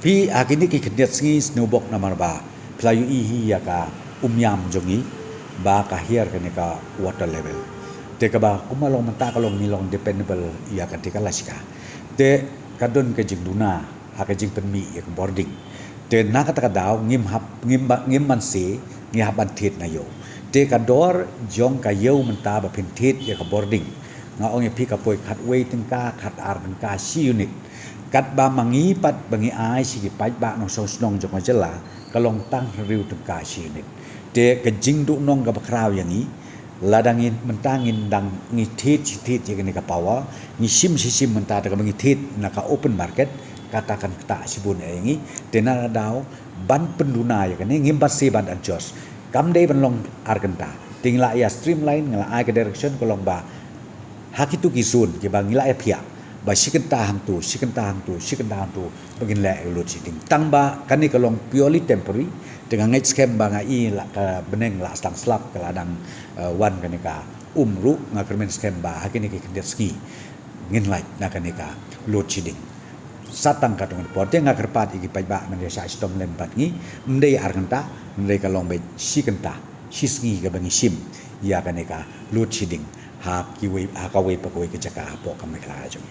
pi akini ki khendiat singi snowboard namar ba playu ihi ya ka umyam jongi ba ka hiar ka ne ka water level te ka ba kumalong mata kalong nilong dependable ya ka te ka lasika te kadon ka jingduna aka jing penmi ya boarding te na ka ta daw ngim man se ngi haban tit na yo te ka dor jong ka yo menta ba pin tit ya ka boarding nga ong pi ka poi khat wei tin ka khat ar tin ka si unit kat ba mangi pat bangi ai si ki pai ba no so snong jong jela kalong tang riu tin ka si unit te ka jing du nong ka bakraw yang ni ladangin mentangin dang ngi tit ya ni ka pawa ngi sim menta ta ka bangi tit na ka open market katakan tak sibun engi tena daw ban penduna ya kan ngimbat si ban adjust kam dei ban long argenta tingla ya streamline ngala ai ka direction kolong ba hakitu kisun ke bang ngila ya pia ba sikenta hang tu begin la load shedding tang ba kan ni kolong purely temporary dengan ngai scam ba ngai la ka beneng la stang slap ka ladang wan kan ni ka umru ngakermen scam ba hakini ki kendet ski ngin like na kan ni ka load shedding satang katong porte nga kerpat igi pajba na sa stom lempat ngi mdei argenta mdei ka long be sikenta sisngi ka bangi sim ya ka neka load shedding ha ki we ha ka we pa ko ke jaka po ka me kla jong